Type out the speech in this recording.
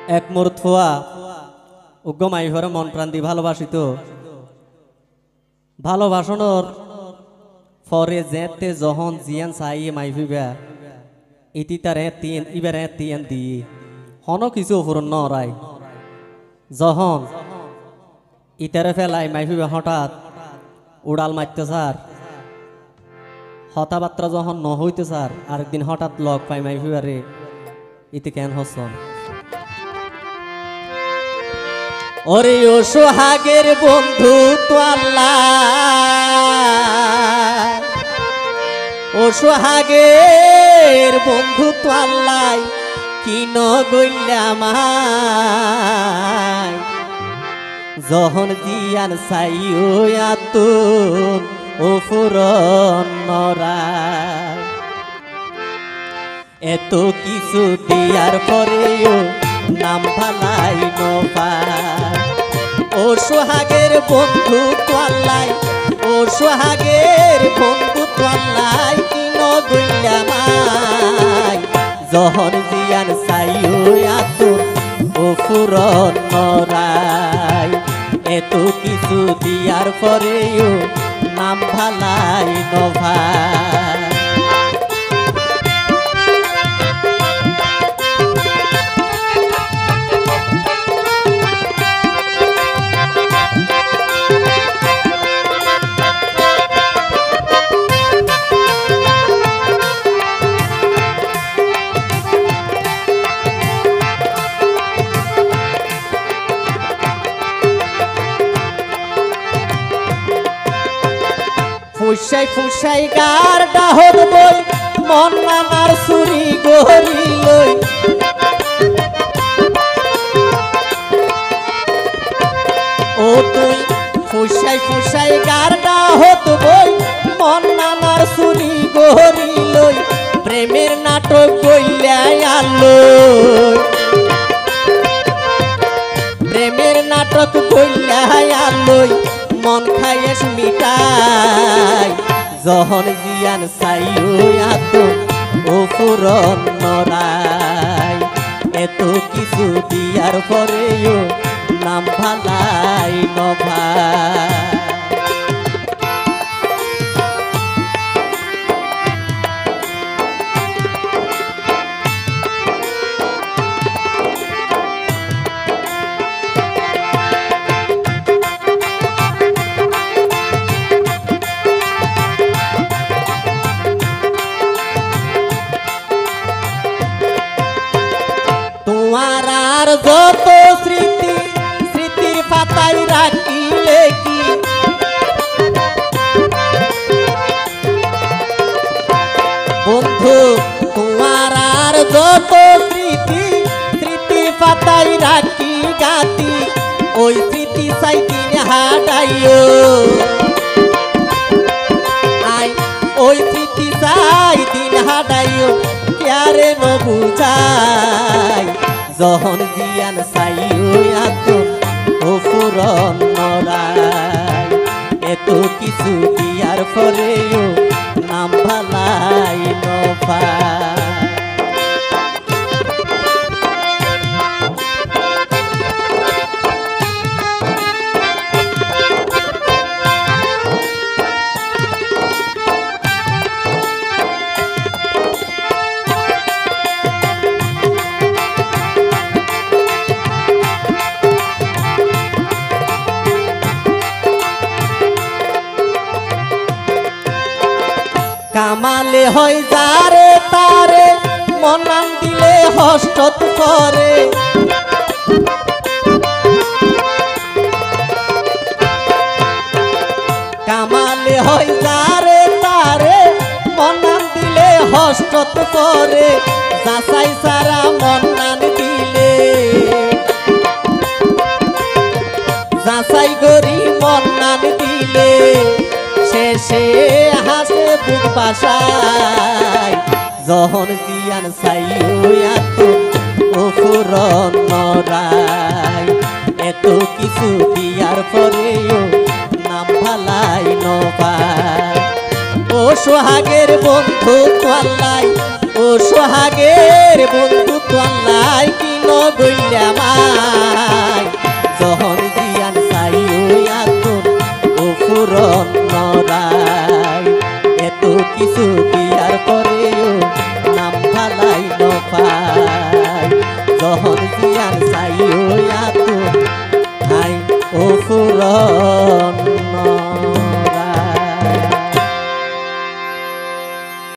এক মুহূর্তয়া উগ্গমাই হরে মন প্রাণ দি ভালোবাসিত ভালোবাসনর ফরে যেতে যখন জিয়ান চাইয়ে মাইফিবা ইতি তারে তিন ইবারে তিন দি হন কিছু ফুরন নরাই যখন ইতারে ফেলাই মাইফিবা হঠাৎ উড়াল মারতে স্যার হতাবাত্রা যখন ন হইতে স্যার আরেকদিন হঠাৎ লগ পাই মাইফিবারে ইতি কেন হসন ওরে ও সোহাগের বন্ধু তো আল্লাহ ও সোহাগের বন্ধু তো আল্লাহ কি ন গইলামাই যখন জিয়ান চাইও আতুন ও ফুরন নরাই এত কিছু দিয়ার পরেও নাম ভালাই নপায় ও সোহাগের বন্ধু তো আল্লাহ ও সোহাগের বন্ধু তো আল্লাহ কি ন গইলামাই যখন জিয়ান চাইও আতুন ও ফুরন নরাই এত কিছু দিয়ার পরেও নাম ভালাই নভাই ফুসাই ফুসাই গার ডাহর বই মন নানার চুরি গহরি লই ও তুই ফুসাই ফুসাই গার ডাহত বই মন নানার চুরি গহরি লই প্রেমের নাটক বইলাই আলো প্রেমের নাটক বইলাই আলোই মন খাইয়েস মিটাই যখন জিয়ান চাইও আতুন ও ফুরন নরাই এত কিছু দিয়ার পরেও নাম ভালাই নভাই যত স্মৃতি স্মৃতির পাতায় রাখিলে কি বন্ধু তোমার আর যত স্মৃতি স্মৃতির পাতায় রাখি গাতি ওই স্মৃতি চাই দিন হাডাইও আই ওই স্মৃতি চাই দিন হাডাইও ক্যারে ন বুঝাই যখন জিয়ান চাইও আতুন ও ফুরন নরাই এত কিছু দিয়ার পরেও নাম ভালাই নপায় কামালে হয় যারে তারে মনান দিলে হস্ত করে কামালে হয় যারে তারে মনান দিলে হস্ত করে যাচাই সারা মনান দিলে যাচাই করি মনান দিলে শেষে হাসে বুক বাসায় যখন জিয়ান চাইও আতুন ও ফুরন নরাই এত কিছু দিয়ার পরেও নাম ভালাই নপায় ও সোহাগের বন্ধু তো আল্লাহ ও সোহাগের বন্ধু তো আল্লাহ কি ন গইল দিলে আমায় যখন জিয়ান চাই আতুন ও ফুরন নরাই এত কিছু দিয়ার পরেও নাম ভালাই নপাই যখন জিয়ান চাই আতুন হাই ও ফুরন